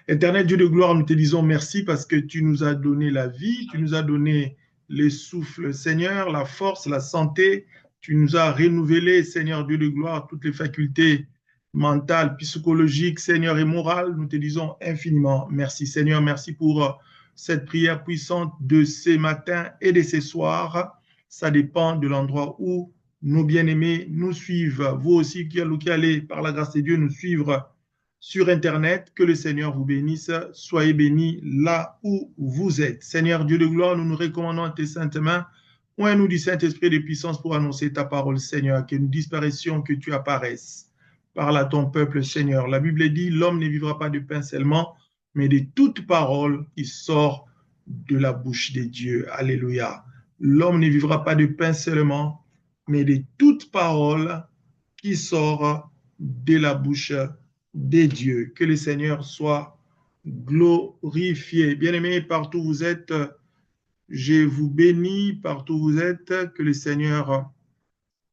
Éternel Dieu de gloire, nous te disons merci parce que tu nous as donné la vie, tu nous as donné le souffle, Seigneur, la force, la santé. Tu nous as renouvelé, Seigneur Dieu de gloire, toutes les facultés mentales, psychologiques, Seigneur, et morales. Nous te disons infiniment merci, Seigneur. Merci pour cette prière puissante de ces matins et de ces soirs. Ça dépend de l'endroit où nos bien-aimés nous suivent. Vous aussi qui allez, par la grâce de Dieu, nous suivre sur Internet. Que le Seigneur vous bénisse. Soyez bénis là où vous êtes. Seigneur Dieu de gloire, nous nous recommandons à tes saintes mains. Oins-nous du Saint-Esprit de puissance pour annoncer ta parole, Seigneur. Que nous disparaissions, que tu apparaisses. Parle à ton peuple, Seigneur. La Bible dit, l'homme ne vivra pas de pain seulement, mais de toute parole qui sort de la bouche de Dieu. Alléluia. L'homme ne vivra pas de pain seulement, mais de toute parole qui sort de la bouche de Dieu. Que le Seigneur soit glorifié. Bien-aimés, partout où vous êtes, je vous bénis partout où vous êtes. Que le Seigneur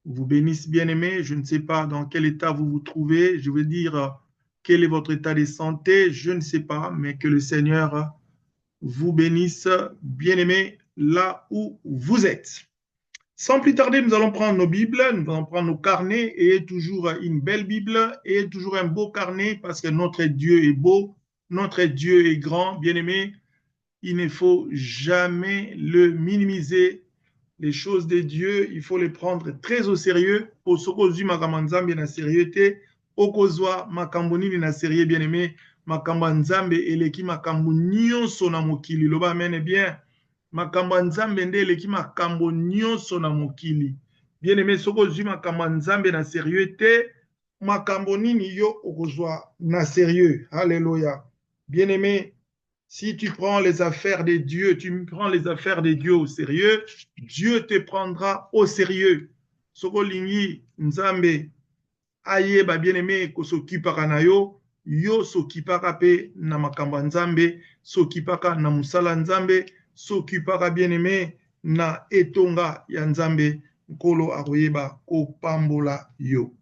vous bénisse, bien-aimés. Je ne sais pas dans quel état vous vous trouvez. Je veux dire, quel est votre état de santé. Je ne sais pas, mais que le Seigneur vous bénisse, bien-aimés, là où vous êtes. Sans plus tarder, nous allons prendre nos Bibles, nous allons prendre nos carnets et toujours une belle Bible et toujours un beau carnet parce que notre Dieu est beau, notre Dieu est grand, bien-aimé. Il ne faut jamais le minimiser. Les choses de Dieu, il faut les prendre très au sérieux. Pour ce qu'on dit, Makamanzambe na sérieuxté, okozwa makambonini na sérieux, bien-aimé. Makambanzambe eleki makambo nyonso na mokili. Loba amen, bien. Makambo ya nzambe nde eleki makambo nyonso na mokili. Bien aimé, soki ozwi makambo ya nzambe na sérieux te, makambo nini yo okozwa na sérieux. Alléluia. Bien aimé, si tu prends les affaires de Dieu, tu prends les affaires de Dieu au sérieux, Dieu te prendra au sérieux. Soki olingi nzambe ayeba bien aimé kosokipaka na yo, yo sokipaka pe na makambo ya nzambe, sokipaka na musala nzambe, s'occupera bien-aimé na etonga ya nzambe nkolo akoyeba kopambola yo.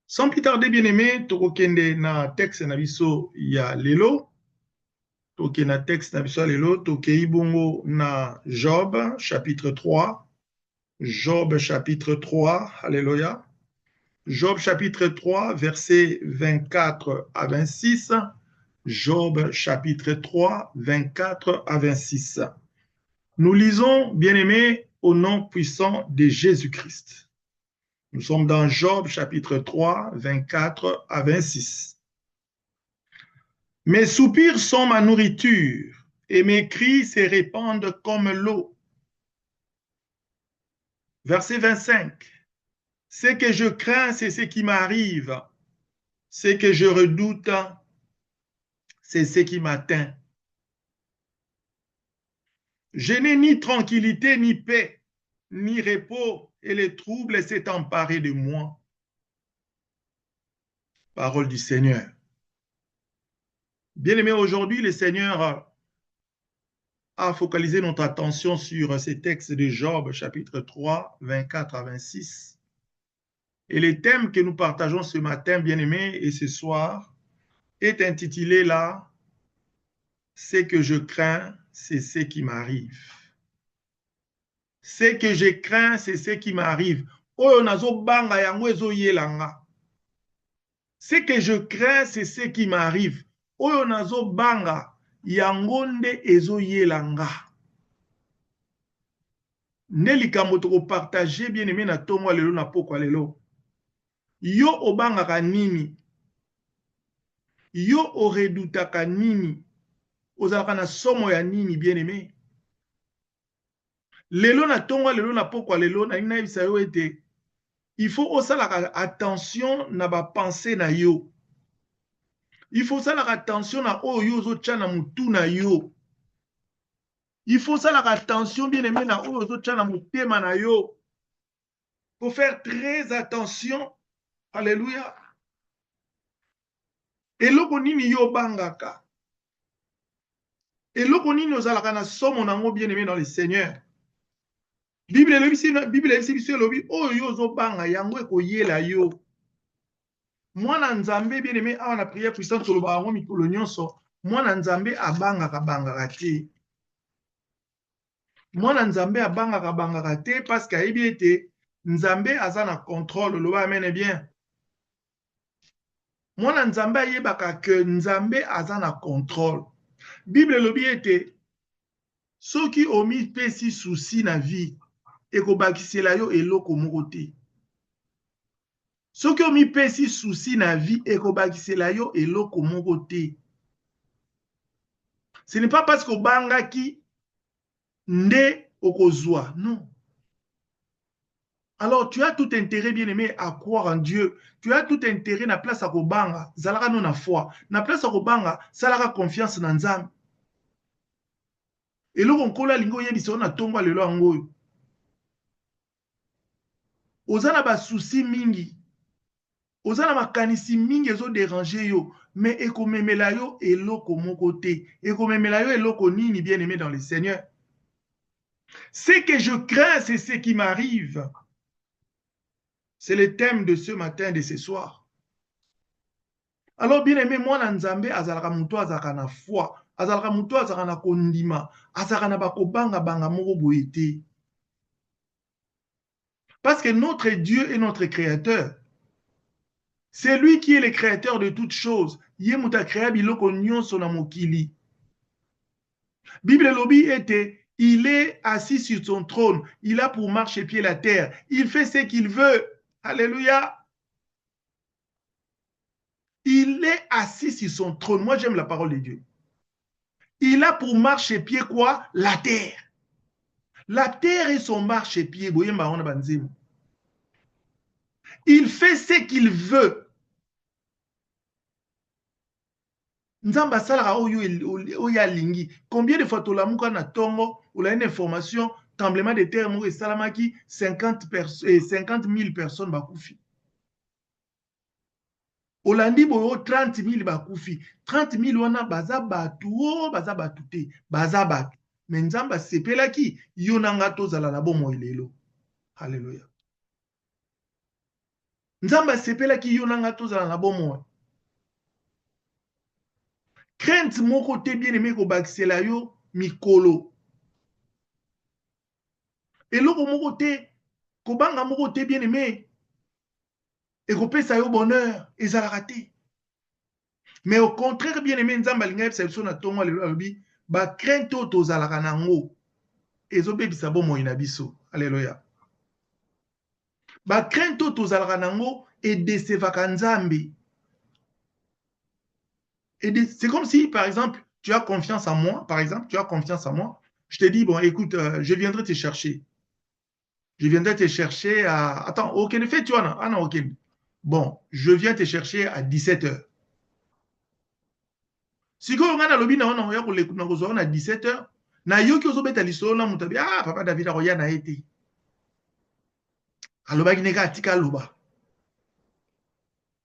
Sans plus tarder, bien-aimé, tokokende na texte na biso ya lelo. Toke na texte na biso ya lelo, tokei bongo na Job, chapitre 3. Job, chapitre 3, alléluia. Job, chapitre 3, versets 24 à 26. Job chapitre 3, 24 à 26. Nous lisons, bien-aimés, au nom puissant de Jésus-Christ. Nous sommes dans Job chapitre 3, 24 à 26. Mes soupirs sont ma nourriture et mes cris se répandent comme l'eau. Verset 25. Ce que je crains, c'est ce qui m'arrive. Ce que je redoute, c'est ce qui m'atteint. Je n'ai ni tranquillité, ni paix, ni repos, et le trouble s'est emparé de moi. Parole du Seigneur. Bien-aimés, aujourd'hui, le Seigneur a focalisé notre attention sur ces textes de Job, chapitre 3, 24 à 26. Et le thème que nous partageons ce matin, bien-aimés, et ce soir, est intitulé là, « Ce que je crains, c'est ce qui m'arrive. » Ce que je crains, c'est ce qui m'arrive. Ce que je crains, c'est ce qui m'arrive. Oyo nazo banga yango nde ezoyelanga. Nde likambo tokopartage bien aimé na tongo lelo na pokwa lelo. Yo obangaka nini? Yo oredutaka nini? Ozalaka na somo ya nini bien aimé? Lelo na tongo lelo na pokwa lelo na ina bisa yo ete il faut osalaka attention na ba pensée na yo. Il faut osalaka attention na oyo ozotia na mutu na yo. Il faut osalaka attention bien aimé na oyo ozotia na mutema na yo. Il faut faire très attention. Alléluia. Eloko nini yo bangaka. Eloko nini ozalaka na somo nango bien aimé dans le Seigneur. Bible elobisi biso elobi oyo ozobanga yango ekoyela yo. mwana nzambe bien aimé awa na prière puissante toloba yango mikolo nyonso mwana nzambe abangaka te mwana nzambe abangaka te parce que ayebi ete nzambe aza na contrôle loba amene bien mwana nzambe ayebaka ke nzambe aza na contrôle bible elobi ete soki omipesi susi na vie ekobakisela yo eloko moko te soki omipesi susi na vie ekobakisela yo eloko moko te ce n'est pas parce qu'obangaki nde okozwa non. Alors tu as tout intérêt bien aimé à croire en Dieu, tu as tout intérêt na place à kobanga zalaka no na foi na place à kobanga salaka confiance na nzambe eloko nkola lingo yebisa na tongo lelo yango ozana ba souci mingi ozana makanisi mingi ezo déranger yo mais ekomemela yo eloko moko te ekomemela yo eloko nini bien aimé dans le Seigneur. Ce que je crains c'est ce qui m'arrive. C'est le thème de ce matin, de ce soir. Alors, bien aimé, moi, Nzambe, azalaka muto azalaka na foi, azalaka muto azalaka na kondima, azalaka na bakobanga banga moko boyete. Parce que notre Dieu est notre créateur. C'est lui qui est le créateur de toutes choses. Ye muta créa biloko nyonso na mokili. Bible lobi était, il est assis sur son trône, il a pour marcher pied la terre, il fait ce qu'il veut. Alléluia. Il est assis sur son trône. Moi, j'aime la parole de Dieu. Il a pour marchepied quoi? La terre. La terre est son marchepied. Il fait ce qu'il veut. Combien de fois tu as na tongo ou une information tremblement de terre et salamaki 50 000 personnes bakoufi. Olandi boyo 30 000 bakoufi. 30 000 wana baza batu baza batute baza batu. Mais nzamba sepelaki yonanga tozala na bomo elelo. Alléluia. Nzamba sepelaki yonanga tozala na bomo. Crainte moko te bien aimé ko bakisela yo mikolo. Eloko moko te kobanga moko te bien aimé. Et ko pesa yo bonheur ezalaka te. Mais au contraire bien aimé nzamba linga yebisa na tongo lelo alobi ba crainte to tozalaka nango ezobebisa bomo ina biso. Alléluia. Ba crainte to tozalaka nango et décevaka nzambe. C'est comme si, par exemple, tu as confiance en moi, par exemple, tu as confiance en moi. Je te dis, bon, écoute, je viendrai te chercher. Je viendrai te chercher à... Attends, aucun fait, tu vois, ah non, aucun. Bon, je viens te chercher à 17h. Si tu as lobby na 17h, na yoki ozobeta lisolo na mutabi, ah, papa David a roya na été. Aloba ki neka atika loba.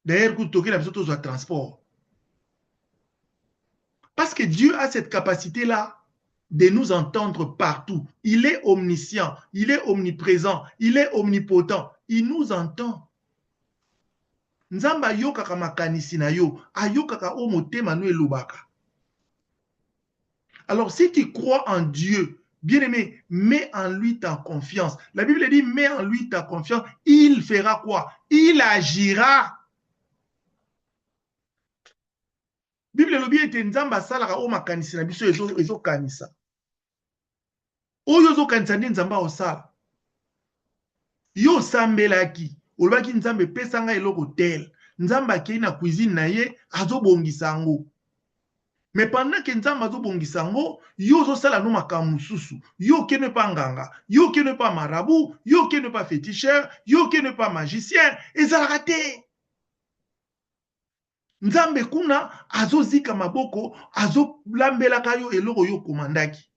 D'ailleurs, quand tu as besoin de transport. Parce que Dieu a cette capacité-là de nous entendre partout. Il est omniscient, il est omniprésent, il est omnipotent. Il nous entend. Nzamba yokaka makanisi na yo, ayokaka o motema no elobaka. Alors si tu crois en Dieu, bien-aimé, mets en lui ta confiance. La Bible dit, mets en lui ta confiance. Il fera quoi? Il agira. Bible lobi ete nzamba salaka o makanisi na biso ezo kanisa. Oyo ezo kanisa nde nzamba osala. Yo sambelaki, olobaki nzambe pesanga eloko tel. Nzamba akei na cuisine na ye azobongisa yango. Mais pendant que nzamba azobongisa yango, yo ozosala no makambo mosusu. Yo ke ne pas nganga, yo ke ne pas marabout, yo ke ne pas féticheur, yo ke ne pas magicien, ezalaka te. Nzambe kuna azozika maboko, azolambelaka yo eloko yo komandaki.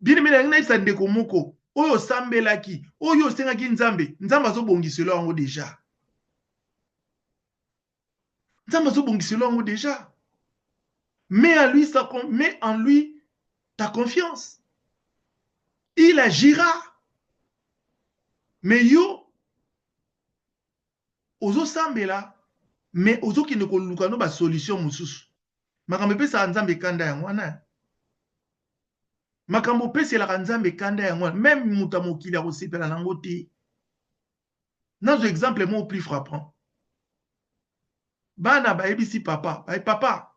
Bien aimé na isa ndeko moko, oyo sambelaki, oyo sengaki nzambe, nzambe azobongiselo yango déjà. Nzambe azobongiselo yango déjà. Mets en lui ta confiance. Il agira. Mais yo, ozo sambela mais ozo kende koluka no ba solution mususu makambo pesa nzambe kanda yango wana makambo pesa la nzambe kanda yango même muta mokili a kosepela nango te. Nazo exemple mo plus frappant bana ba ebisi papa papa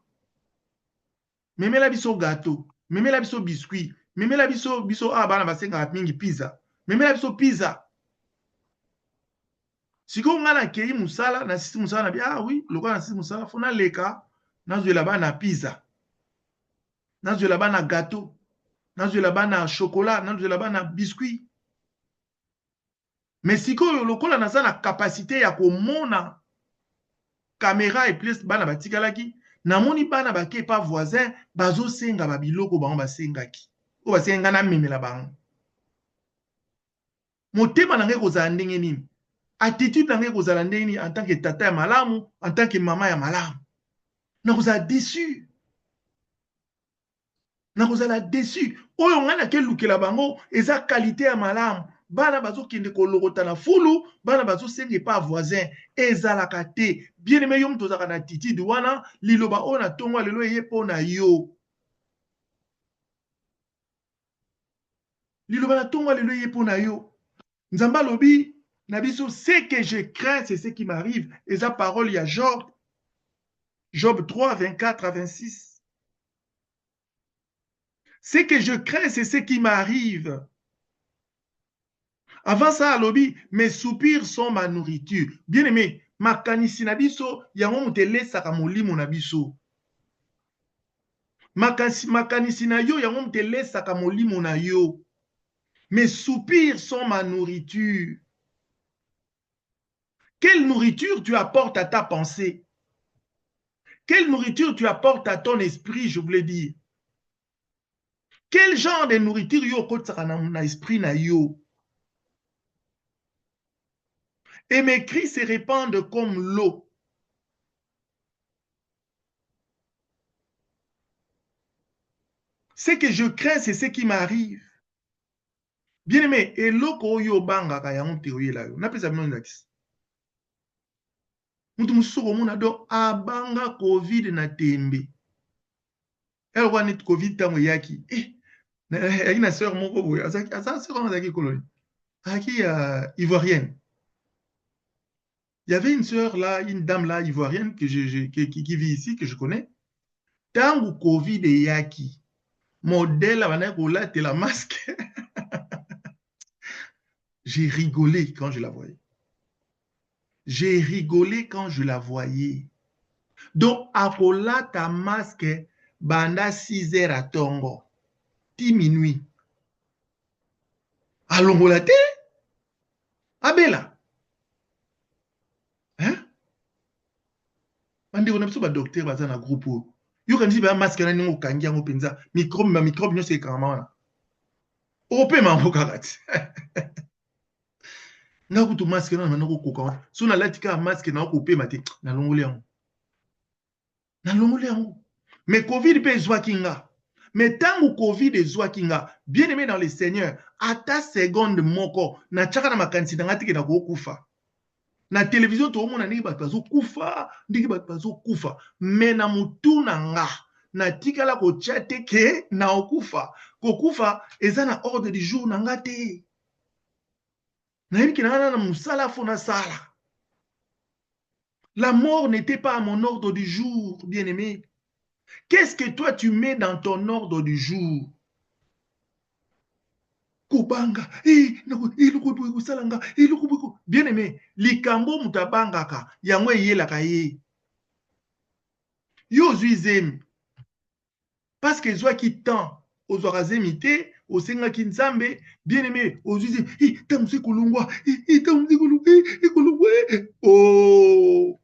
memela biso gâteau memela biso biscuit memela biso bana basenga mingi pizza memela biso pizza. Siko nga na kei musala na sisi musala na bi oui lokola na sisi musala fona leka nazwela bana pizza nazwela bana gâteau nazwela bana chocolat nazwela bana biscuit. Mais sikoyo lokola naza na capacité ya komona caméra et plus bana batikalaki namoni bana bake pa voisin bazosenga babiloko bango basengaki o basenga na memela bango motema na ngai kozala ndenge nini attitude na ngai kozala ndenge nini en tant que tata ya malamu en tant que mama ya malamu nakozala déçu nakozala déçu oyo ngai nake lukela bango eza qualité ya malamu bana bazokende kolokota na fulu bana bazosenga epa voisin ezalaka te bien aimé yo moto ozalaka na attitude wana liloba oyo na ntongo lelo eye mpo na yo liloba na ntongo lelo eye mpo na yo nzambe alobi na biso ce que je crains c'est ce qui m'arrive eza parole ya Job 3 24 à 26. Ce que je crains c'est ce qui m'arrive. Avant ça, alobi, mes soupirs sont ma nourriture. Bien aimé, makanisi na biso, yango mutele saka molimo na biso. Makanisi na yo, yango mutele saka molimo na yo. Mes soupirs sont ma nourriture. Quelle nourriture tu apportes à ta pensée? Quelle nourriture tu apportes à ton esprit, je voulais dire? Quel genre de nourriture yo kotsaka na esprit na yo? Et mes cris se répandent comme l'eau. Ce que je crains, c'est ce qui m'arrive. Bien aimé, eloko oyo bangaka yango te oyela yo. Napesa bino ndakisi. Mutu mususu komona do abanga COVID na tembe. Eloko wana COVID tango yaki. Yaki na sœur moko boye. Asa sœur wana zaki koloni. Aki ivoirienne. Il y avait une sœur là, une dame là ivoirienne qui vit ici, que je connais. Tango COVID yaki. Modèle abana kola te la masque. J'ai rigolé quand je la voyais. J'ai rigolé quand je la voyais. Donc, akola ta masque banda 6 heures à tongo. 10 minuit. Alongola te? Abela. Hein? Bande on a besoin de docteur baza na groupe. Yo kanisi ba masque na ningo kangi yango penza. Microbe nyose kama wana. Ope mambo kakati. Na kutu masque na manoko koka. So na latika masque na kope mate na longole yango. Na longole yango. Mais Covid peut zwakinga. Mais tant que Covid est zwakinga, bien aimé dans le Seigneur, à ta seconde moko, na chaka na makanisi na ngati ke na kufa. Na télévision to mona ndiki bato bazo kufa, ndiki bato bazo kufa. Mais na mutu na nga, na tikala ko chate ke na okufa. Ko kufa eza na ordre du jour na ngate. Na yebi ke na musala fona sala. La mort n'était pas à mon ordre du jour, bien aimé. Qu'est-ce que toi tu mets dans ton ordre du jour? Kubanga, bien aimé, likambo mutabangaka, yango yelaka ye. Yo zuizemi. Parce que zwa ki tan, ozwaka zemite, osenga ki nzambe, bien aimé, ozuizemi, tamusi kulungwa, tamusi kulungwa, oh.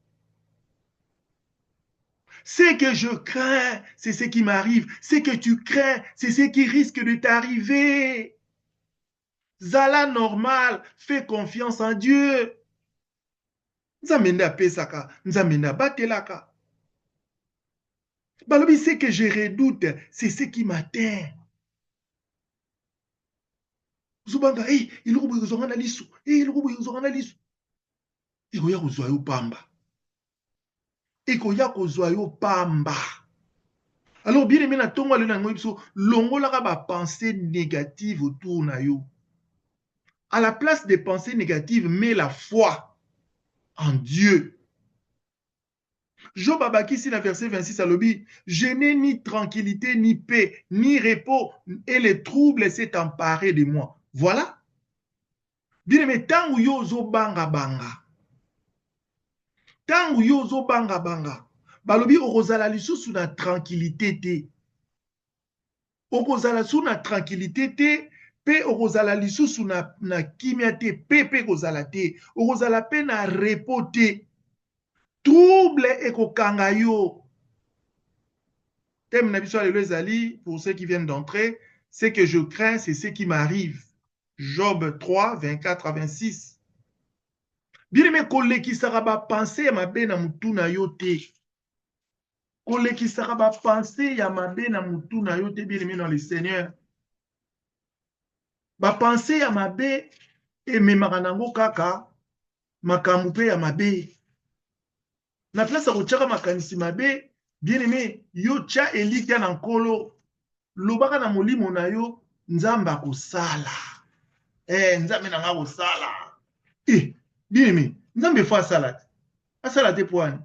Ce que je crains, c'est ce qui m'arrive. Ce que tu crains, c'est ce qui risque de t'arriver. Zala normal, fais confiance en Dieu. Nzamenda pesaka, nzamenda batelaka. Balobi, ce que je redoute, c'est ce qui m'atteint. Zubanga, il roubou yozongana lisu, il roubou yozongana lisu. ekoya kozwa yo pamba. Ekoya kozwa yo pamba. Alors, bien aimé, na tongo ale na ngo biso, longolaka ba pensée négative autour na yo. À la place des pensées négatives, mets la foi en Dieu. Job abakisi na verset 26 alobi, je n'ai ni tranquillité, ni paix, ni repos, et les troubles s'est emparé de moi. Voilà. Bien aimé, tangu yo zo banga banga. Tangu yo zo banga banga. Balobi okozala lisusu na tranquillité te. Okozala su na tranquillité te, pe okozala lisusu na kimia te, pe kozala te. Okozala pe na repos te. Trouble ekokanga yo. Thème na biso alelo ezali, pour ceux qui viennent d'entrer, c'est que je crains, c'est ce qui m'arrive. Job 3, 24 à 26. Bien aimé, kolekisaka ba pensée ya mabe na mutu na yo te. Kolekisaka ba pensée ya mabe na mutu na yo te, bien aimé dans le Seigneur. Ba pensée ya mabe ememaka nango kaka makambo pe ya mabe. Na place ya kotiaka makanisi mabe, bien aimé, yo tia elikya na nkolo, lobaka na molimo na yo, nzambe akosala. Nzambe na nga kosala. Bien aimé, nzambe fo asala te. Asala te po ani.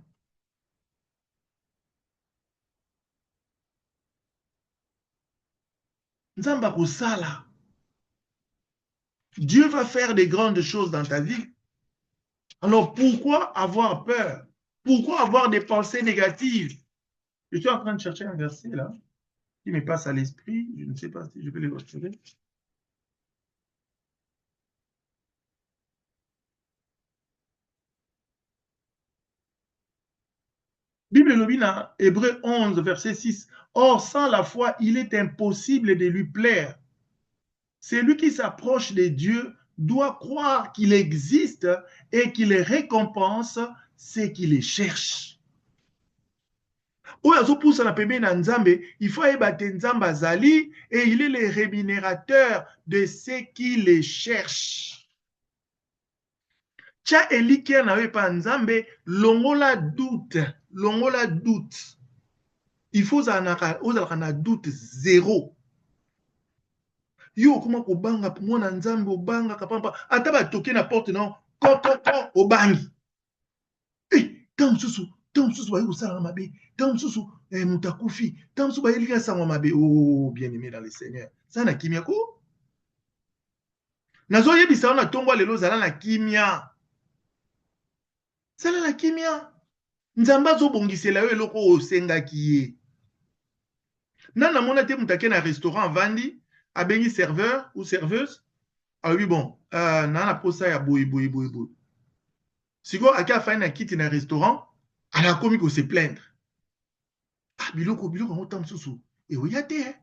Nzambe akosala. Dieu va faire des grandes choses dans ta vie. Alors pourquoi avoir peur? Pourquoi avoir des pensées négatives? Je suis en train de chercher un verset là qui me passe à l'esprit. Je ne sais pas si je peux le retrouver. Bible Lobina, Hébreu 11, verset 6. Or, sans la foi, il est impossible de lui plaire. Celui qui s'approche de Dieu doit croire qu'il existe et qu'il récompense ceux qui les cherchent. Oyo azopousa na pembeni na Nzambe, il faut yeba te Nzambe azali et il est le rémunérateur de ceux qui les cherchent. Tia elikia na we pa Nzambe, longola doute, longola doute. Il faut ozalaka na doute zéro. Yo okoma kobanga mwana Nzambe obanga kapampa ata batoke na porte na kokoko obangi. Tansusu bayi kosala mabe, tansusu mutakufi, tansusu bayi lika sangwa mabe. Oh, bien-aimé dans le Seigneur. Ça na kimia ko? Nazo yebisa na tongo lelo zala na kimia. Zala na kimia. Nzambe azobongisela yo eloko osengaki ye. Nana mona te mutake na restaurant vandi, abengi serveur ou serveuse. Ah oui, bon, nana posa ya boy. Siko ake afani na kiti na restaurant, ala komi ko se plaindre. Biloko ngo tam susu. Et oya te,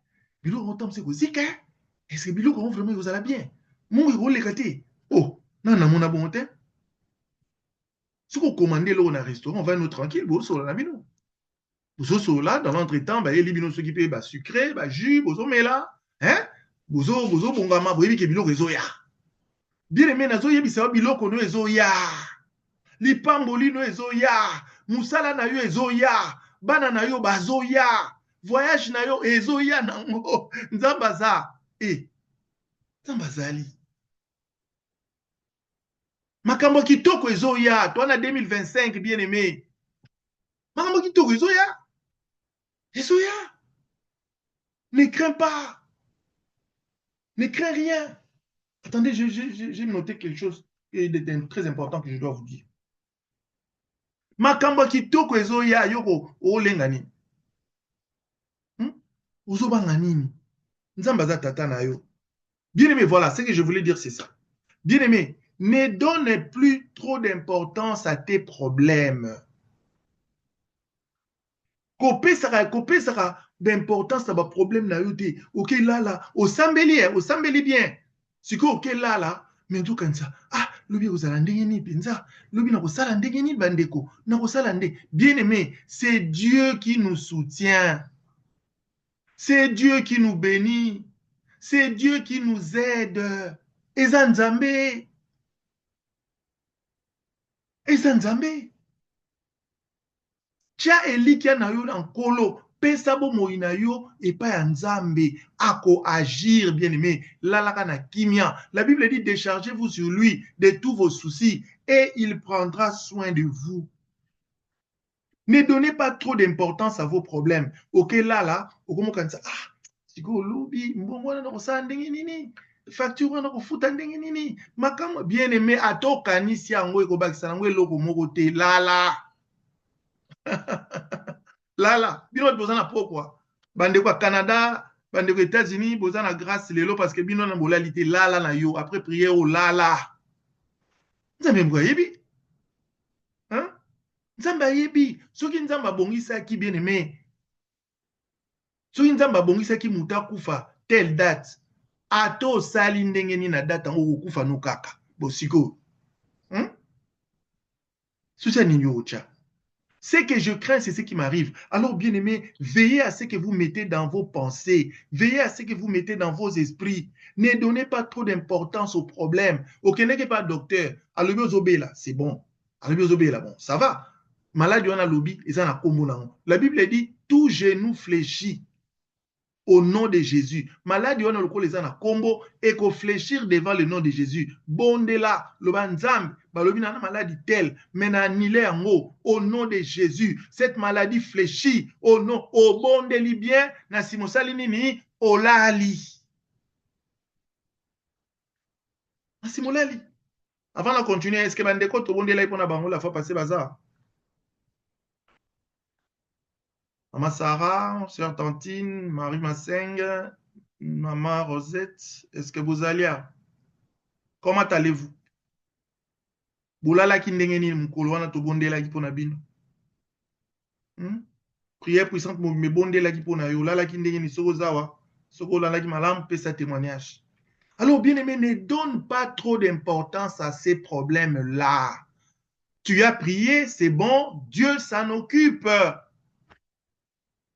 biloko ngo tam se ko zika. Est-ce que biloko ngo vraiment ko zala bien? Mungu ko lekate. Oh, nana mona bon te. Siko commander lo na restaurant, on va nous tranquille, bo so la bino. Bozo là dans l'entretemps, ba yeli bino s'occuper ba sucré, ba jus, bozo mela, hein? Bozo bongama, boyebi ke biloko ezoya. Bien aimé nazo yebisa biloko no ezoya. Lipamboli no ezoya, musala na yo ezoya, bana na yo bazoya, voyage na yo ezoya nango, nzambaza. Nzambazali. Makambo kitoko ezoya, toi na 2025 bien aimé. Makambo kitoko ezoya. Ezoya. Ne crains pas. Ne crains rien. Attendez, j'ai noté quelque chose de très important que je dois vous dire. Makambo kitoko ezoya yoko olenga nini? Ozobanga nini? Nzambaza tata na yo. Bien-aimé, voilà, ce que je voulais dire, c'est ça. Bien-aimé, ne donne plus trop d'importance à tes problèmes. Copé sera d'importance à vos problèmes na yo te. Ok, là, au sambeli bien. Si ok, là, mais tout comme ça. Lobi ozala ndenge ni penza, lobi na kosala ndenge ni bandeko, na kosala nde. Bien-aimé, c'est Dieu qui nous soutient. C'est Dieu qui nous bénit. C'est Dieu qui nous aide. Eza Nzambe. eza nzambe. Tia elikia na yo na nkolo, pesa bomoi na yo epai ya nzambe, ako agir bien aimé, lalaka na kimia. La Bible dit déchargez-vous sur lui de tous vos soucis et il prendra soin de vous. Ne donnez pas trop d'importance à vos problèmes. Ok, là, okomokanisa, siko lobi, mbongo wana nakosala ndenge nini? Facture wana kofuta ndenge nini? Makambo bien aimé, atokanisi yango ekobakisa yango eloko moko te, lala. Lala, bino boza na pokwa. Bandeko ya Canada, bandeko ya États-Unis, boza na grâce lelo parce que bino na bolali te, lala na yo. Après prière, oh lala. Nzambe mko yebi? Hein? Nzambe yebi. Soki nzambe abongisaki bien aimé. Soki nzambe abongisaki muta kufa telle date. Ato sali ndenge ni na date ngo kufa no kaka. Bosiko. Hein? Sousa ni yocha. Ce que je crains, c'est ce qui m'arrive. Alors, bien-aimés, veillez à ce que vous mettez dans vos pensées. Veillez à ce que vous mettez dans vos esprits. Ne donnez pas trop d'importance aux problèmes. Ok, n'est pas docteur. C'est bon. Bon, ça va. Malade, on a lobby, et ça n'a pas. La Bible dit, tout genou fléchit au nom de Jésus. Malade, on a le les ana combo et qu'on fléchir devant le nom de Jésus. Bondela, le banzam, balobina maladie telle, mais na annulé en haut, au nom de Jésus. Cette maladie fléchit au nom, au bon de libyen, na simosali nini, au lali. Na simolali. Avant de continuer, est-ce que bandeko to bondela ipona bango la fois passée bazar? Maman Sarah, Sœur Tantine, Marie Masseng, Maman Rosette, est-ce que vous allez? Comment allez-vous? Bolalaki ndenge nini mukolo wana tobondelaki mpona bino? Prière puissante me bondelaki mpona yo, olalaki ndenge nini soko zawa, soko olalaki malamu pesa témoignage. Alors bien aimé, ne donne pas trop d'importance à ces problèmes-là. Tu as prié, c'est bon, Dieu s'en occupe.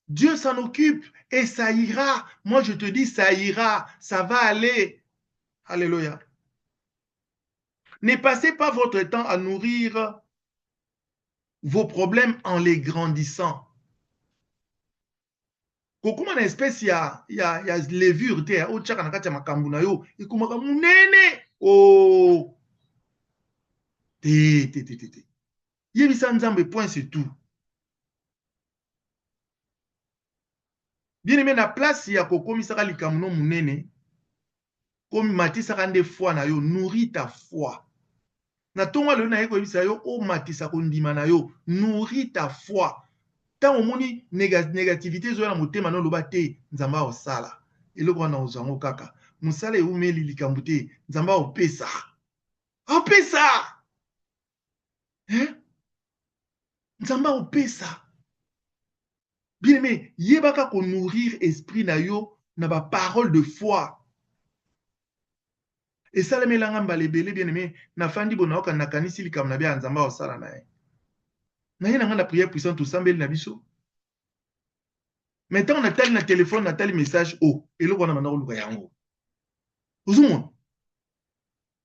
Dieu s'en occupe et ça ira. Moi, je te dis, ça ira, ça va aller. Alléluia. Ne passez pas votre temps à nourrir vos problèmes en les grandissant. Kokuma na espèce ya levure te o tshaka na kati ya makambo na yo ekomaka munene o te yebisa nzambe point c'est tout. Bien aimé na place ya kokomisaka likambo no munene komi matisaka nde foi na yo, nourris ta foi. Na tongo lelo na ye koyebisa yo o matisa kondima na yo, nourris ta foi. Tant omoni négativité ezoya na motema no loba te nzambe osala eloko wana ozwango kaka mosala eumeli likambo te nzambe opesa nzambe opesa. Bien aimé, yebaka ko nourrir esprit na yo na ba parole de foi. Et ça le melanga mbalebele bien aimé na fandi bona oka nakanisi likambo na bia nzambe osala na ye. Na ye na ngana prière puissante osambeli na biso. Maintenant, on a tel téléphone, on a tel message. Oh, et là, on a maintenant le yango.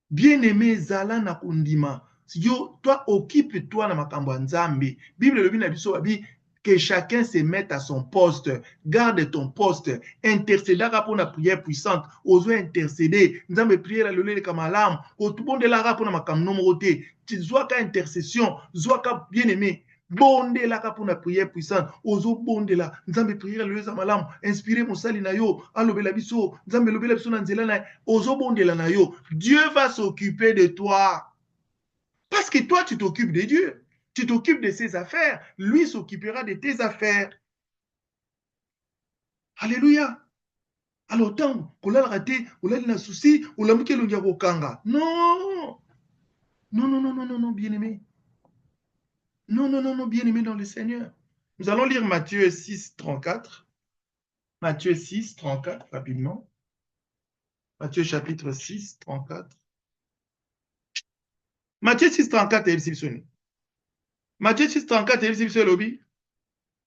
Bien-aimé, Zala na kundima. Yo, toi, occupe-toi na makambo nzambe. Bible le bina biso abi que chacun se mette à son poste. Garde ton poste. Intercédera pour la prière puissante. Oso intercéder. Nzambe prière le le kamalam. O tout bon de la pour na makambo nomoroté. Tu dois ka intercession, dois ka bien-aimé. Bondelaka pour la prière puissante. Ozo bondela. Nzambe prière le zamalam. Inspirez mon sali na yo. Alobela biso. Nzambe lobela biso na nzela na. Ozo bondela na yo. Dieu va s'occuper de toi. Parce que toi, tu t'occupes de Dieu. Tu t'occupes de ses affaires. Lui s'occupera de tes affaires. Alléluia. Alors, tant qu'on l'a raté, on l'a un souci, on l'a mis au kanga. Non. Non, bien-aimé. Non, bien-aimé dans le Seigneur. Nous allons lire Matthieu 6, 34. Matthieu 6, 34, rapidement. Matthieu chapitre 6, 34. Matthieu 6, 34 est réceptionné. Matthieu 6, 34 est réceptionné.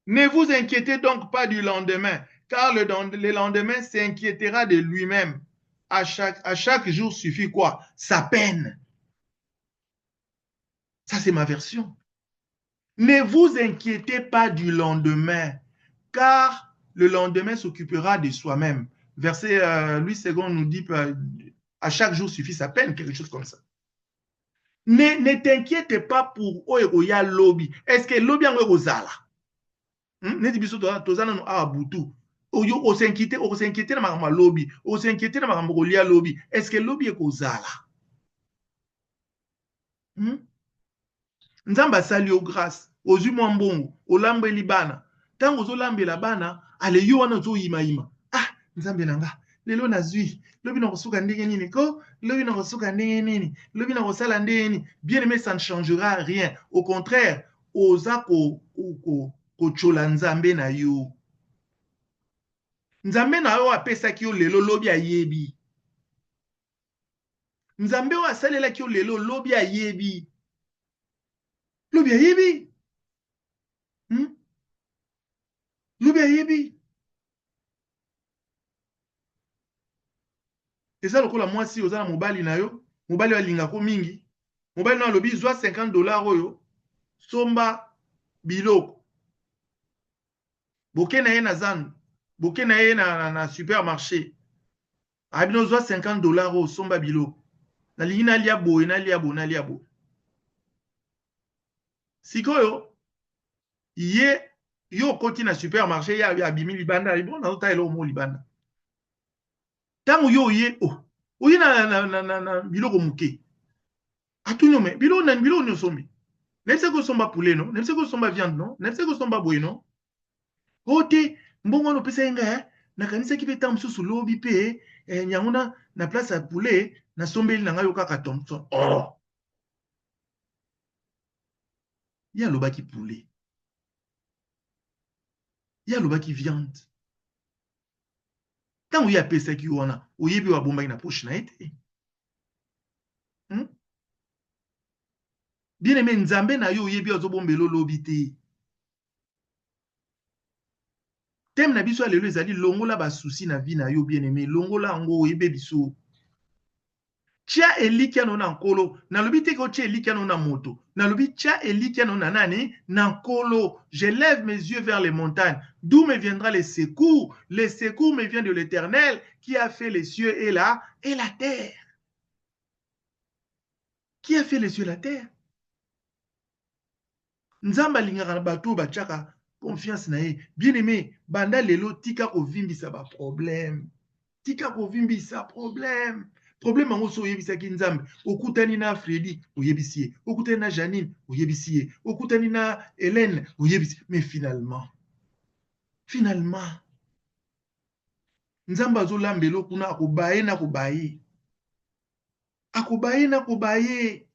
Ne vous inquiétez donc pas du lendemain, car le lendemain s'inquiétera de lui-même. À chaque jour suffit quoi? Sa peine. Ça, c'est ma version. Ne vous inquiétez pas du lendemain, car le lendemain s'occupera de soi-même. Verset Louis II nous dit à chaque jour suffit sa peine, quelque chose comme ça. Ne t'inquiète pas pour Oya lobby. Est-ce que lobby en Ozala? Ne dis pas tozana no abutu. O s'inquiéter na makamba lobby. O s'inquiéter na makamba kolia lobby. Est-ce que lobby est Ozala? Nzamba sali o grâce. Ozui mwambongo. Olambeli bana. Tango ozolambela bana, ale yo wana ozoyima yima. Ah, nzambe nanga. Lelo nazwi. Lobi na kosuka ndenge nini ko? Lobi na kosuka ndenge nini? Lobi na kosala ndenge nini? Bien aimé, ça ne changera rien. Au contraire, oza ko chola nzambe na yo. Nzambe na yo apesaki yo lelo lobi ayebi. Nzambe o asalelaki yo lelo lobi ayebi. Lobi ayebi. Lobi ayebi. Eza lokola mwasi oza na mobali na yo, mobali alingako mingi, mobali na lobi zwa $50 oyo, somba biloko. Boke na ye na zan, boke na ye na supermarché. Abino zwa $50 oyo, somba biloko. Na lingi na lia boye, na lia boye, na lia boye. Sikoyo, ye, yo koti na supermarché, ya abimi libanda, bon, na ota elo mo libanda. Tango yo ye, oye na biloko muke. Atunyo me, biloko nyo sombi. Nemse ko somba poulet non, nemse ko somba viande non, nemse ko somba boye non. Ote, mbongo no pesa yenga, na kanisa ki pe tamsusu lobi pe, nyanguna na place ya poulet, na sombeli na ngayo kaka Thompson. Oh! Ya lobaki poulet. Ya lobaki viande. Tango ya pesa ki wana, oyebi wa bomba na poche na ete. Bien aimé, nzambe na yo oyebi ozobombelo lobi te. Tem na biso alelo ezali longola ba souci na vie na yo bien aimé, longola ngo oyebe biso. Tia elikia no na nkolo, na lobi te ko tia elikia no na moto, na lobi tia elikia no na nani, na nkolo. Je lève mes yeux vers les montagnes, d'où me viendra les secours? Les secours me viennent de l'Éternel qui a fait les cieux et la terre. Qui a fait les cieux et la terre? Nzamba lingaka na bato bachaka confiance na ye. Bien aimé, banda lelo tika ko vimbisa ba problème. Tika ko vimbisa problème. Problème ango so oyebisaki nzambe. Okutani na Freddy, oyebisi ye. Okutani na Janine, oyebisi ye. Okutani na Hélène, oyebisi. Mais finalement, nzambe azolambelo kuna akobaye na kobaye. Akobaye na kobaye.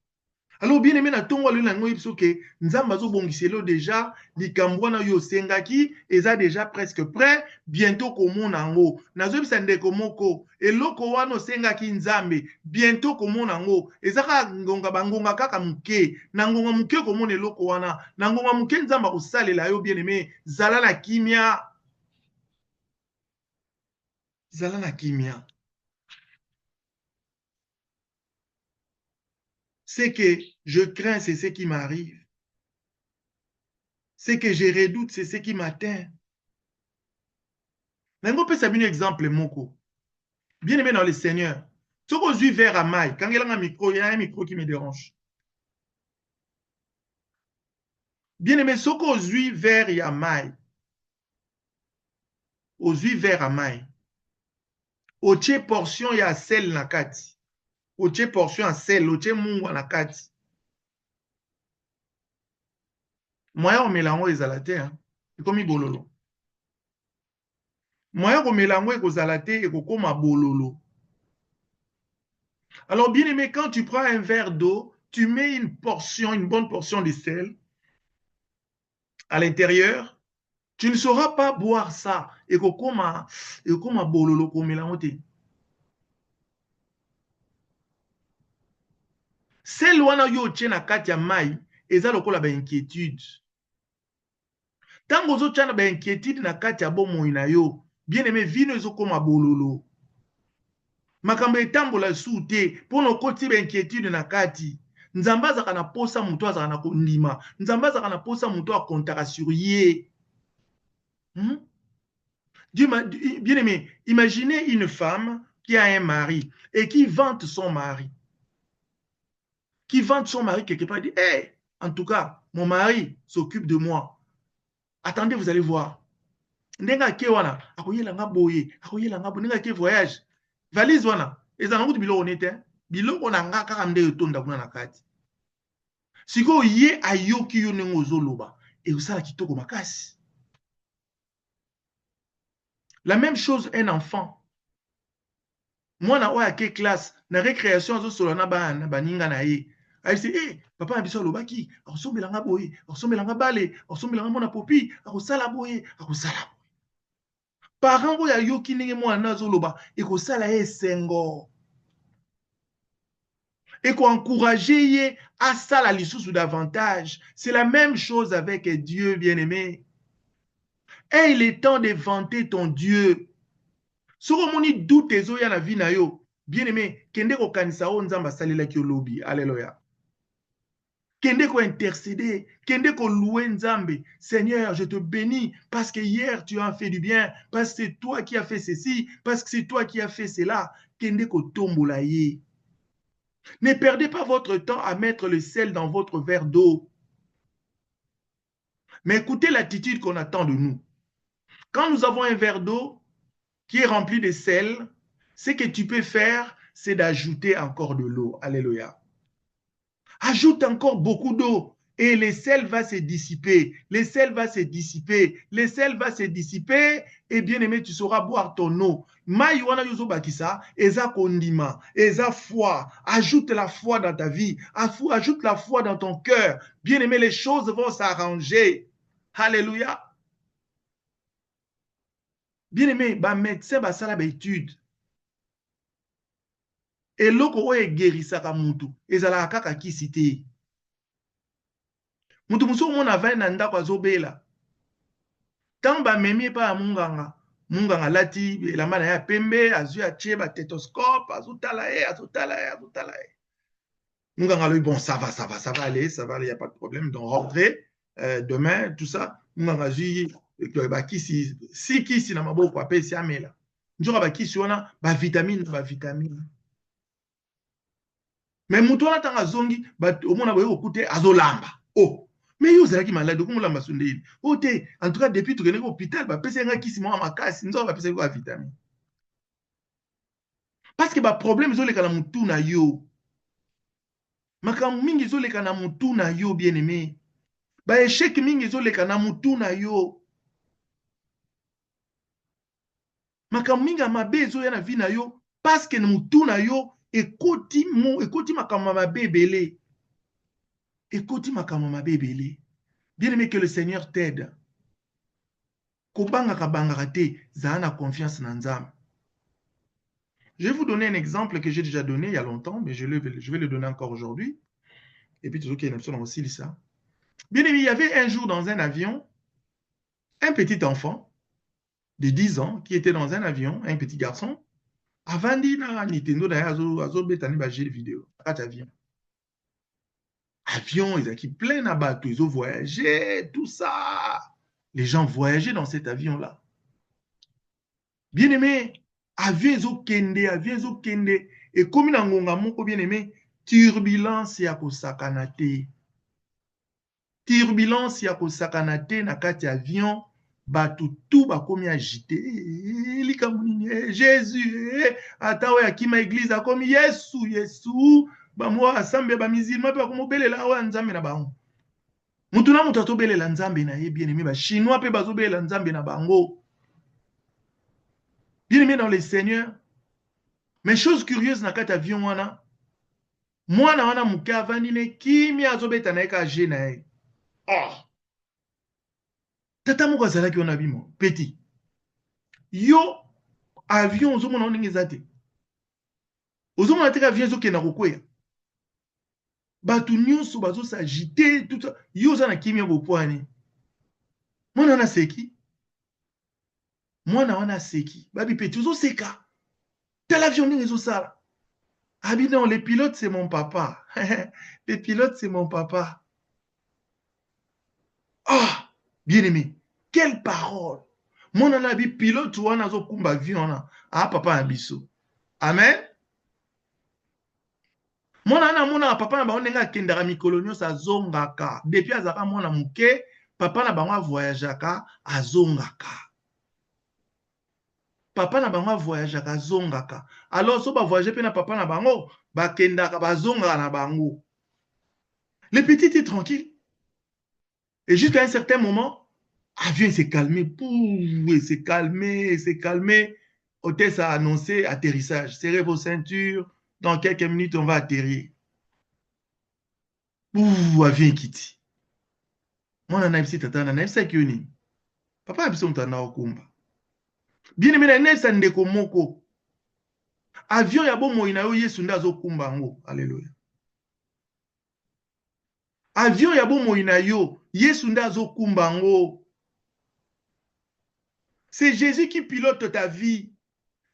Alors bien aimé na tongo le nango yebso ke nzamba zo bongiselo déjà likambo na yo sengaki eza déjà presque prêt bientôt komona ngo nazo yebisa ndeko moko eloko wana sengaki nzambe bientôt komona ngo eza ka ngonga bangonga kaka muke na ngonga muke komona eloko wana na ngonga muke nzamba kosalela yo bien aimé zala na kimia Ce que je crains, c'est ce qui m'arrive. Ce que je redoute, c'est ce qui m'atteint. Mais on peut s'abonner un exemple, moko. Bien aimé dans le Seigneur. Ce qu'on vit vers Amaï, quand il y a un micro, il y a un micro qui me dérange. Bien aimé, ce qu'on vit vers Yamaï, au vit vers Amaï, au tché portion, il y a sel na kati. Au tché portion, à sel, au tché mungu na kati. Moyen au mélange, ils à terre. C'est comme bololo. Moyen au mélange, ils à la terre, et comme bololo. Alors, bien aimé, quand tu prends un verre d'eau, tu mets une bonne portion de sel à l'intérieur, tu ne sauras pas boire ça. Et comme bololo, comme mélange. Sel wana yo tche na kati ya mai, eza lokola ba inquiétude. Tango zo tcha na ba inquiétude na kati ya bomoi na yo, bien aimé, vino ezo koma bololo. Makambo etambola su te, pono koti ba inquiétude na kati. nzambe azalaka na posa moto azalaka na kondima, nzambe azalaka na posa moto akontaka sur ye. Bien aimé, imaginez une femme qui a un mari et qui vante son mari. Qui vante son mari quelque part et dit, hey, en tout cas, mon mari s'occupe de moi. Attendez, vous allez voir. Ndenga ke wana, akoyela nga boye, akoyela nga boye, ndenga ke voyage. Valise wana, ezana ngutu biloko nete, biloko na nga kaka nde etonda kuna na kati. Siko ye ayoki yo nengo zoloba, et usala kitoko makasi. La même chose un enfant. Moi na oya ke classe, na récréation zo solo na baninga na ye. Ayi se, eh, papa na biso alobaki, akosombela nga boye, akosombela nga bale, akosombela nga mona popi, akosala boye, akosala boye. Parent oyo ayoki ndenge mwana azoloba ekosala ye esengo ekoencourager ye asala lisusu davantage. C'est la même chose avec Dieu, bien-aimé. Et il est temps de vanter ton Dieu. Soko moni doute ezoya na vie na yo, bien-aimé, kende kokanisa o nzamba asalelaki yo lobi. Alléluia. Kende ko intercéder, kende ko louer nzambe. Seigneur, je te bénis parce que hier tu as fait du bien, parce que c'est toi qui as fait ceci, parce que c'est toi qui as fait cela. Kende ko tombola ye. Ne perdez pas votre temps à mettre le sel dans votre verre d'eau. Mais écoutez l'attitude qu'on attend de nous. Quand nous avons un verre d'eau qui est rempli de sel, ce que tu peux faire, c'est d'ajouter encore de l'eau. Alléluia. Ajoute encore beaucoup d'eau et le sel va se dissiper. Le sel va se dissiper. Le sel va se dissiper et bien aimé, tu sauras boire ton eau. Mai wana yozo bakisa, eza kondima, eza foi. Ajoute la foi dans ta vie. Ajoute la foi dans ton cœur. Bien aimé, les choses vont s'arranger. Alléluia. Bien aimé, ba médecin ba sala ba étude. Eloko oyo egerisaka mutu ezalaka kaka kisi te. Mutu musu mona vai na ndako azobela. Tant bamemi pa munganga, munganga lati elamba na ya pembe, azu atie ba stéthoscope, azotala ye. Munganga lui bon ça va aller, il y a pas de problème, donc rentrez demain tout ça. Munganga zui ba kisi si kisi na maboko apesi amela. Njoka ba kisi wana ba vitamine. Mais mutu wana tanga zongi ba omona boye okute azolamba. Oh, mais yo zalaki malade ko mulamba sondeli. Ote en tout cas depuis tu connais l'hôpital ba pesa nga kisi mo makasi nzo ba pesa ko vitamine. Parce que ba problème zo leka na mutu na yo. Makambo mingi zo leka na mutu na yo bien-aimé. Ba échec mingi zo leka na mutu na yo. Makambo mingi mabe zo ya na vie na yo parce que na mutu na yo ekoti makambo mabe belé. Ekoti makambo mabe belé. Bien-aimé, que le Seigneur t'aide. Kobanga kabanga te, zana confiance na nzambe. Je vais vous donner un exemple que j'ai déjà donné il y a longtemps, mais je vais le donner encore aujourd'hui. Et puis, toujours qu'il y a une option aussi, ça. Bien aimé, il y avait un jour dans un avion, un petit enfant de 10 ans qui était dans un avion, un petit garçon, avant d'ina Nintendo d'ailleurs, betani ba jeu vidéo, avion. Avion, ils ont plein à bateau, ils ont voyagé, tout ça. Les gens voyageaient dans cet avion-là. Bien aimé, avion kende. Et comme na ngonga moko bien aimé, turbulence ya kosakana te. Turbulence ya kosakana te na kati avion, bato tout bakomi agité. Jésus, atawe akima église akomi Yesu. Ba mo asambe ba musulman pe bakomo belela wa nzambe na bango. Mutu na mutu atobelela nzambe na ye bien aimé, ba chinois pe bazobelela nzambe na bango. Bien aimé dans le Seigneur. Mais chose curieuse na kati avion wana, mwana wana muke avandi ne kimi azobeta na ye ka je na ye. Oh. Tata moko azalaki wana bimo, petit. Yo avion ozomona ndenge eza te. Ozomona te ka avion ezokenda kokwea. Bato nyonso bazosagite tout ça. Yo oza na kimi ya bopwani. Mwana wana seki. Mwana wana seki. Babi petit ozoseka. Tel avion ndenge ezosala. Ah bien non, les pilotes, c'est mon papa. Les pilotes, c'est mon papa. Ah, bien-aimé, quelle parole. Mon anabi pilote wana zo kumba avion na. Ah, papa abiso. Amen. Mona papa na bango ndenge akendaka mikolo nyonso azongaka. Depuis azaka mwana muke, papa na bango avoyageaka azongaka. Papa na bango avoyageaka azongaka. Alors so ba voyager pe na papa na bango, bakendaka bazongaka na bango. Le petit est tranquille. Et jusqu'à un certain moment, l'avion s'est calmé. Il s'est calmé, il s'est calmé. Hôtesse a annoncé atterrissage. Serrez vos ceintures. Dans quelques minutes, on va atterrir. Avion quitté. Moi, on a dit, tata, on a dit, papa a dit, on a okumba. Bien aimé, on a dit, ndeko moko. Avion ya bo moina yo yesu ndazo kumba ngo. Alléluia. Avion ya bo moina yo yesu ndazo kumba ngo. C'est Jésus qui pilote ta vie.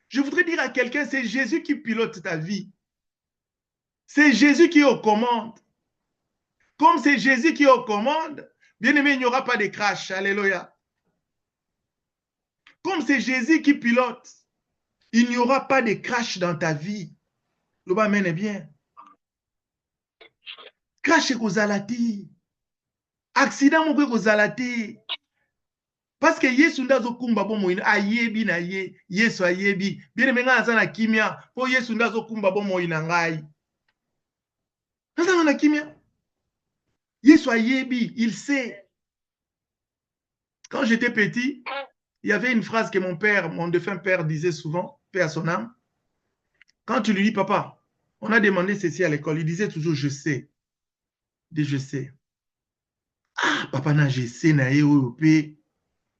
Je voudrais dire à quelqu'un, c'est Jésus qui pilote ta vie. C'est Jésus qui est aux commandes. Comme c'est Jésus qui est aux commandes, bien aimé, il n'y aura pas de crash. Alléluia. Comme c'est Jésus qui pilote, il n'y aura pas de crash dans ta vie. Le bas mène bien. Crash est kozalati. Accident moko kozalati. Parce que Yesu ndazo kumba bo moina ayebi na ye, Yesu ayebi. Bien aimé nga na kimia, po Yesu ndazo kumba bo moina ngai. Nasa na kimia. Yesu ayebi, il sait. Quand j'étais petit, il y avait une phrase que mon père, mon défunt père disait souvent, paix à son âme. Quand tu lui dis, papa, on a demandé ceci à l'école, il disait toujours, je sais. Il dit, je sais. Ah, papa, na, je sais, na,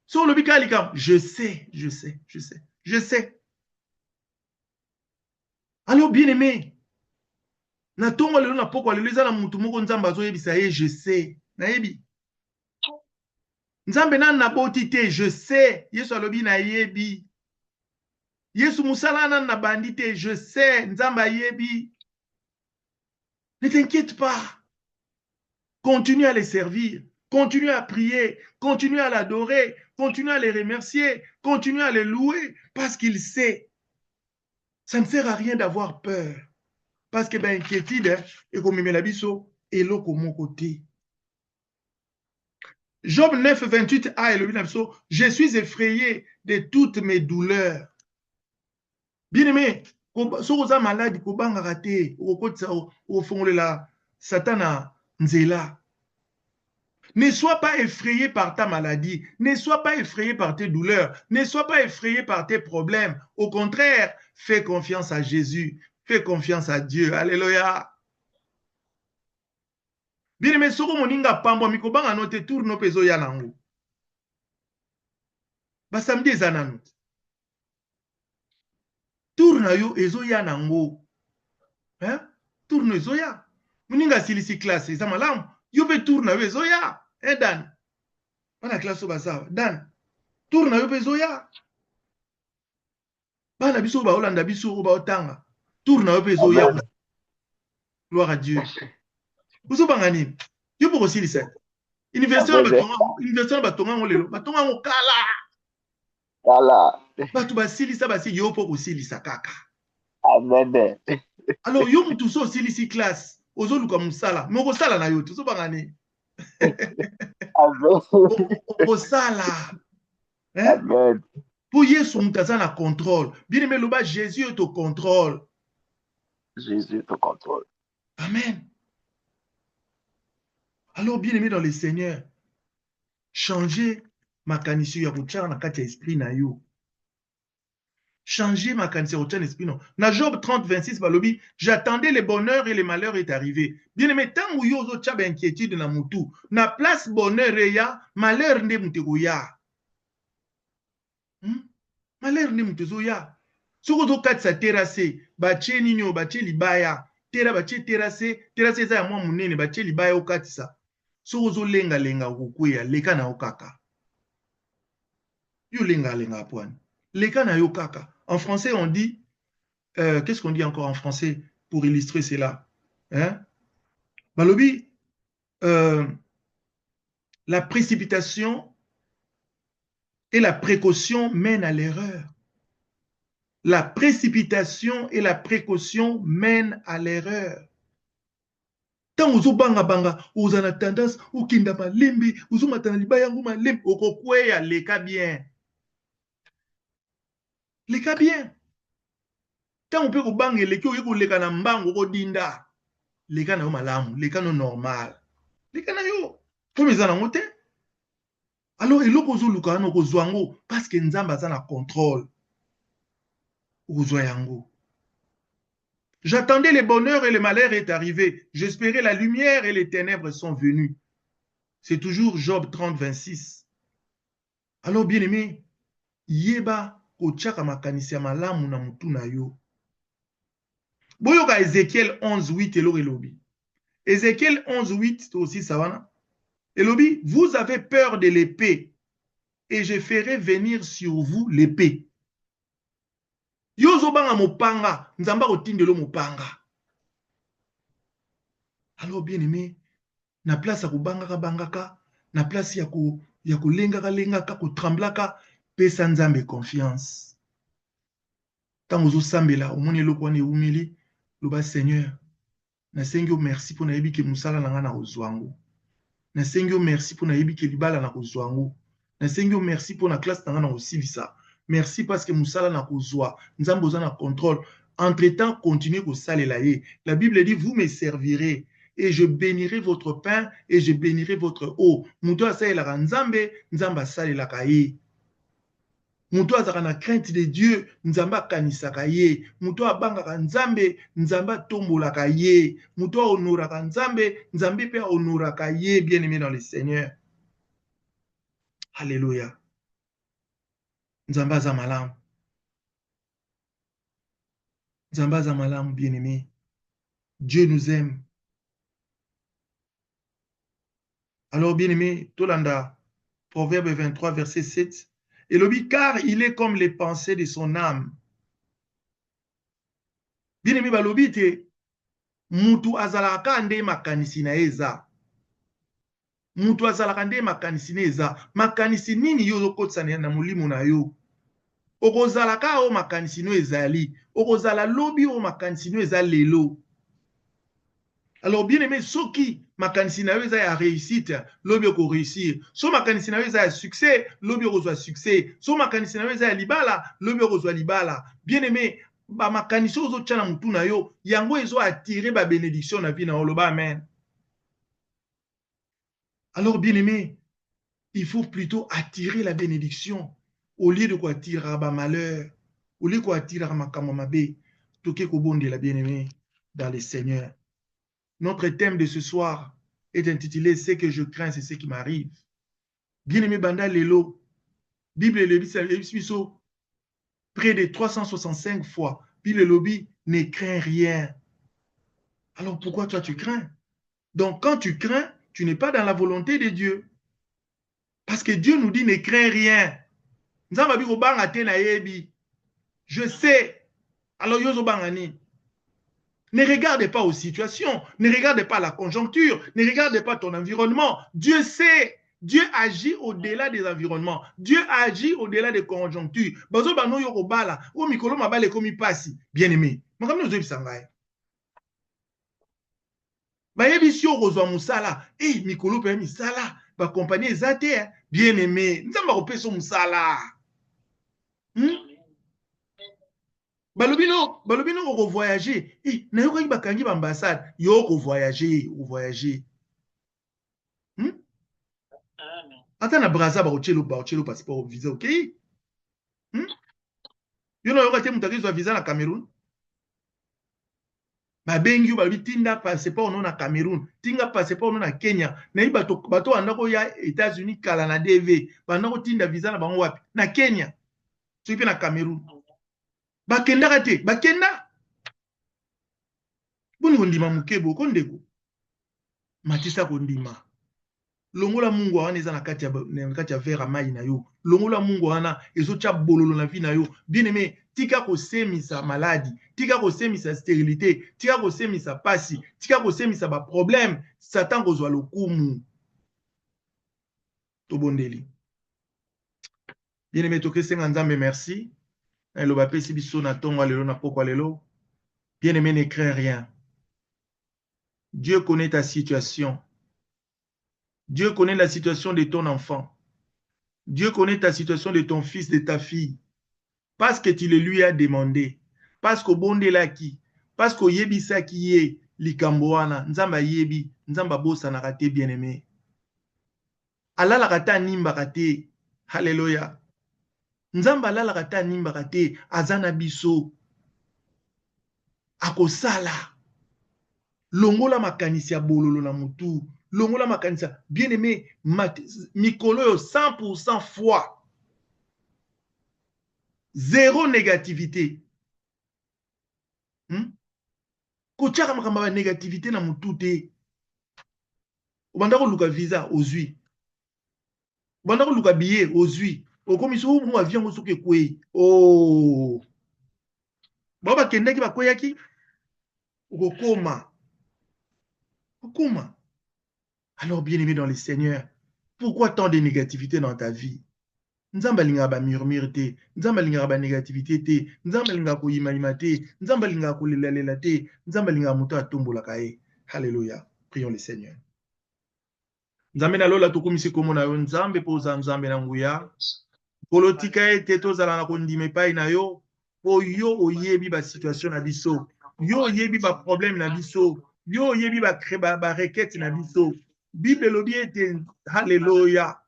sur le bikalikam, je sais, je sais, je sais, je sais. Alors, bien aimé, na tongo lelo na poko lelo na mutu moko nzamba zo yebisa ye, je sais. Na yebi. Nzambe na naboti te, je sais. Yesu alobi na yebi. Yesu musala na bandite, je sais. Nzamba yebi. Ne t'inquiète pas. Continue à les servir. Continue à prier. Continue à l'adorer. Continue à les remercier. Continue à les louer. Parce qu'il sait. Ça ne sert à rien d'avoir peur. Parce que ben inquiétude, et comme il biso, et l'eau comme mon côté. Job 9, 28a et le je suis effrayé de toutes mes douleurs. Bien aimé, si vous êtes malade, vous êtes raté, vous êtes Satan nzela. Ne sois pas effrayé par ta maladie, ne sois pas effrayé par tes douleurs, ne sois pas effrayé par tes problèmes. Au contraire, fais confiance à Jésus, fais confiance à Dieu. Alléluia. Bien aimé, soko moninga pambo mikobanga note tour no pezo ya nango. Ba samedi ezanano. Tour na yo ezo ya nango. Hein? Tour no ezo ya. Moninga silisi classe eza malamu. Yo pe tour na yo ezo ya. Dan. Bana classe o basawa. Dan. Tour na yo pe ezo ya. Bana biso ba Holanda biso ba otanga. Tour na yo pe ezo ya. Gloire à Dieu. Vous banga nini? Yo poko silisa. Université batonga ngolelo. Batonga ngokala. Voilà. Batu basilisa basi yo poko silisa kaka. Amen. Alors yo mutu so silisi classe. Ozo luka musala. Moko sala na yo. Tuso banga nini? Osala. Amen. Pour Yesu mutaza na contrôle. Bien aimé le bas Jésus est au contrôle. Jésus est au contrôle. Amen. Alors bien aimé dans le Seigneur, changez ma kanisi ya kuchana na kati ya esprit na yo. Changez ma kanisi ya kuchana esprit no. Na Job 30, 26 balobi, j'attendais le bonheur et le malheur est arrivé. Bien aimé, tant yo zo tchaba inquiétude na mutu, na place bonheur ya, malheur nde mutego ya. Malheur nde mutego ya. Soko zo katsa terrasse, bache ninyo, bache libaya, tera bache terrasse za ya mwa munene, bache libaya okatisa. Soko zo lenga lenga okukuya, leka na okaka. Yo lenga lenga apouane. Leka na yo kaka. En français, on dit, qu'est-ce qu'on dit encore en français pour illustrer cela. Hein? Balobi, la précipitation et la précaution mènent à l'erreur. La précipitation et la précaution mènent à l'erreur. Tant ozo banga banga, ozo na tendance, okinda malembi, ozo matana libaya yangu malembi, okokweya leka bien. Leka bien. Tant on peut kobanga leki oyo leka na mbango kodinda. Leka na yo malamu, leka no normal. Leka na yo. Comme ils en ont été. Alors, il faut que parce que nous avons un contrôle. J'attendais le bonheur et le malheur est arrivé. J'espérais la lumière et les ténèbres sont venues. C'est toujours Job 30, 26. Alors, bien aimé, yeba kochaka makanisi malamu na mutu na yo. Boyoka Ézéchiel 11, 8 et l'obi. Ézéchiel 11, 8 aussi savana. Elobi, vous avez peur de l'épée et je ferai venir sur vous l'épée. Yozo banga mopanga, nzamba otindelo mopanga. Alors bien aimé, na place ya kubangaka bangaka, na place ya kulengaka lengaka, kutremblaka, pesa nzambe confiance. Tango zo sambela, omoni eloko wana eumeli, loba Seigneur, na sengi yo merci pour na yebi ke musala na nga na ozwango. Na sengi yo merci pour na yebi ke libala na kozwango. Na sengi yo merci pour na classe na nga na osilisa. Merci parce que musala na kozwa. Nzambo za na contrôle. Entre-temps, continuez ko salela ye. La Bible dit, vous me servirez et je bénirai votre pain et je bénirai votre eau. Muto asalelaka nzambe, nzamba salelaka ye. Muto azaka na crainte de Dieu, nzamba kanisaka ye. Muto abangaka nzambe, nzamba tombolaka ye. Muto honoraka nzambe, nzambe pe honoraka ye, bien-aimé dans le Seigneur. Alléluia. Nzamba za malamu. Nzamba za malamu, bien-aimé. Dieu nous aime. Alors, bien-aimé, Tolanda, Proverbe 23, verset 7. Elobi, car il est comme les pensées de son âme. Bien-aimé, balobi te, mutu azalaka nde makanisi na eza. Mutu azalaka nde makanisi na eza. Makanisi nini yo okotisa na molimo na yo? Okozalaka o makanisi no ezali. Okozala lobi o makanisi no eza lelo. Alors, bien-aimé, ceux qui makanisi na yo eza ya réussite, lobi oko réussir. So makanisi na yo eza ya succès, lobi oko zwa succès. So makanisi na yo eza ya libala, lobi oko zwa libala. Bien-aimé, ba makanisi ozo tcha na mutu na yo, yango ezo attirer ba bénédiction na vie na oloba amen. Alors, bien-aimé, il faut plutôt attirer la bénédiction au lieu de quoi attirer ba malheur, au lieu de quoi attirer ma kamamabe. Toke ko bonde la bien-aimé dans le Seigneur. Notre thème de ce soir est intitulé « Ce que je crains, c'est ce qui m'arrive ». Bien-aimé Banda Lelo, Bible et le près de 365 fois, Bible et lobby ne craint rien. Alors pourquoi toi tu crains? Donc quand tu crains, tu n'es pas dans la volonté de Dieu. Parce que Dieu nous dit ne crains rien. Je sais. Alors yozo bangani. Ne regarde pas aux situations, ne regarde pas la conjoncture, ne regarde pas ton environnement. Dieu sait, Dieu agit au-delà des environnements. Dieu agit au-delà des conjonctures. Bien-aimé, bien-aimé, balobino ko voyager na yo ko bakangi ba ambassade yo ko voyager ata na Brazza ba ochelo passeport visa OK yo na yo ka te mutaki zo visa na Cameroun ba bengi yo balobi tinda passeport no na Cameroun tinga passeport no na Kenya na yi bato andako ya États-Unis kala na DV bandako tinda visa na bango wapi na Kenya so ipe na Cameroun bakenda kate bakenda boni kondima mukebo kondeko matisa kondima longola mungu wana eza na kati ya vera mai na yo, longola mungu wana ezotia bololo na vie na yo. Bien aimé, tika kosemisa maladi, tika kosemisa stérilité, tika kosemisa pasi, tika kosemisa ba problème, Satan kozwa lokumu. Tobondeli. Bien aimé, tokesenga nzambe merci. Eloba pesi biso na tongo lelo na poko lelo. Bien aimé, ne crains rien. Dieu connaît ta situation. Dieu connaît la situation de ton enfant. Dieu connaît ta situation de ton fils, de ta fille. Parce que tu le lui as demandé. Parce qu'au bon de la qui. Parce qu'au yebi sa qui est likamboana. Nzamba yebi. Nzamba bosa na rate bien aimé. Allah la rata nimba rate. Alléluia. Nzamba Allah la rata nimba rate. Azana biso. Akosala. Longola makanisi ya bololo na mutu. Longola makanisa. Bien aimé. Mikolo yo 100% foi. Zéro négativité. Kochaka makamba négativité na mutu te. Obanda ko luka visa ozui. Obanda ko luka billet ozui. Okomiso mu avion ko soke kwe. Oh. Baba kendeki ba koyaki. Okokoma. Okoma. Alors bien aimé dans le Seigneur, pourquoi tant de négativité dans ta vie? Nzamba linga ba murmure te, nzamba linga ba négativité te, nzamba linga ko yima te, nzamba linga ko lela te, nzamba linga muto atombola kae. Alléluia. Prions le Seigneur. Nzambe na lola tokumisi komona yo nzambe poza nzambe na nguya. Politika ete tozala na kondime pai na yo, po yo oyebi ba situation na biso, yo oyebi ba problème na biso, yo oyebi ba requête na biso. Bible lobi ete haleluya.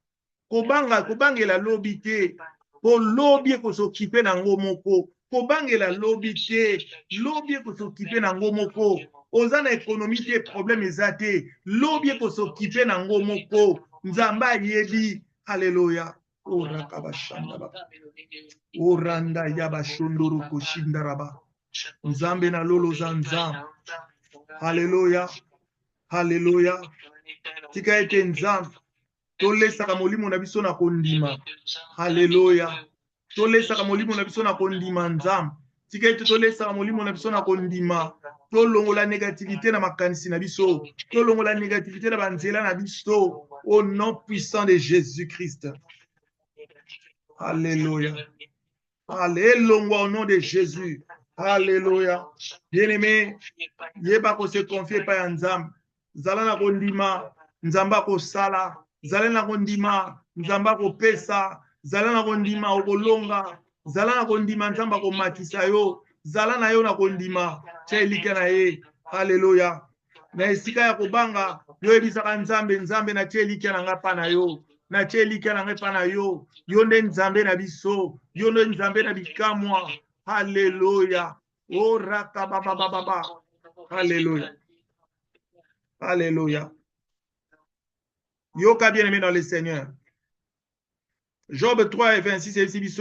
Kobangela lobi te, po lobi ko s'occuper na ngo moko. Kobangela lobi te, lobi ko s'occuper na ngo moko. Ozana économie te problème ezate, lobi ko s'occuper na ngo moko. Nzamba yebi, haleluya. Oranda yaba shondoro koshindaraba. Nzambe na lolo zanzam. Haleluya. Haleluya. Tika ete nzambe. Tolesaka molimo na biso na kondima. Haleluya. Tolesaka molimo na biso na kondima nzambe. Tika ete tolesaka molimo na biso na kondima. Tolongola négativité na makanisi na biso. Tolongola négativité na banzela na biso. Au nom puissant de Jésus-Christ. Alléluia. Alléluia au nom de Jésus. Alléluia. Bien-aimé, yeba ko se confier pa ya nzambe. Zala na kondima, nzamba ko sala. Zala na kondima, nzamba ko pesa. Zala na kondima okolonga. Zala na kondima nzamba ko matisa yo. Zala na yo na kondima. Tchelika na ye. Alléluia. Na esika ya kobanga, yo ebisaka nzambe, nzambe na tchelika na ngapa na yo. Na tchelika na ngapa na yo. Yo nde nzambe na biso. Yo nde nzambe na bikamwa. Alléluia. Oh rakababababa. Alléluia. Alléluia. Yoka bien-aimé dans le Seigneur. Job 3 et 26 et 26,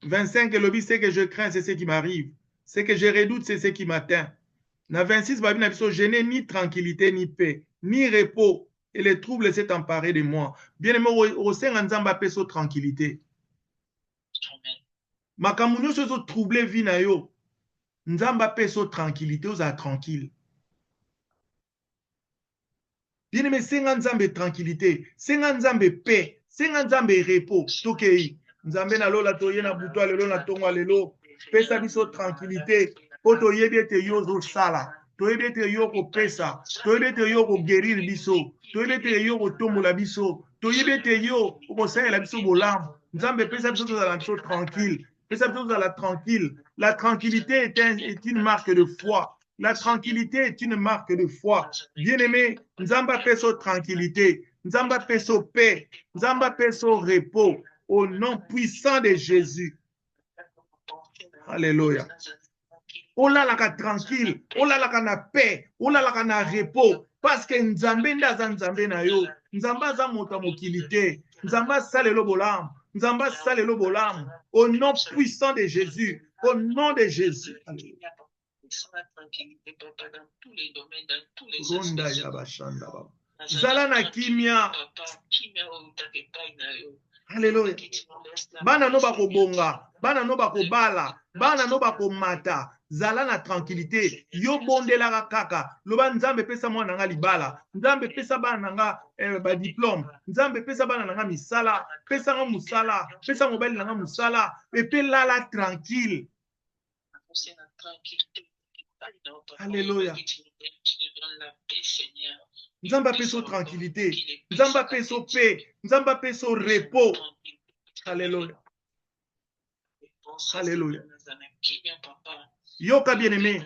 25 et le c'est que je crains, c'est ce qui m'arrive. C'est que je redoute, c'est ce qui m'atteint. Na 26, je n'ai ni tranquillité, ni paix, ni repos, et les troubles s'est emparé de moi. Bien-aimé, au sein de Nzamba peso tranquillité. Makamunyo se troublé vie na yo. Nzamba peso tranquillité, oza tranquille. Bien-aimé, c'est Nzambe tranquillité, c'est Nzambe paix, c'est Nzambe repos. Tokei. Nzambe na lola toye na buto lelo na tongo lelo. Pesa biso tranquillité. Poto yebi ete yo zo sala. Toyebi ete yo ko pesa. Toyebi ete yo ko guérir biso. Toyebi ete yo ko tombola biso. Toyebi ete yo ko saela biso bolam. Nzambe pesa biso tozala biso tranquille. Pesa biso tozala tranquille. La tranquillité est une marque de foi. La tranquillité est une marque de foi. Bien-aimé, Nzamba peso tranquillité. Nzamba peso paix. Nzamba peso repos. Au nom puissant de Jésus. Alléluia. Ola laka tranquille. Ola laka na paix. Ola laka na repos. Parce que Nzambe ndaza Nzambe na yo. Nzamba za mota mokilité. Nzamba salelo bolam. Nzamba salelo bolam. Au nom puissant de Jésus. Au nom de Jésus. Alléluia. Sans la tranquillité, papa, dans tous les domaines, dans tous les aspects. Zala na kimia. Alléluia. Bana no bako bonga, bana no bako bala, bana no bako mata. Zala na tranquillité. Yo bondela kaka. Loba nzambe pesa mwana nga libala. Nzambe pesa bana nga ba diplôme. Nzambe pesa bana nga misala. Pesa nga musala. Pesa mobile nga musala. Epe lala tranquille. Alléluia. Nzamba peso tranquillité. Nzamba peso paix. Nzamba peso repos. Alléluia. Alléluia. Yoka bien-aimé.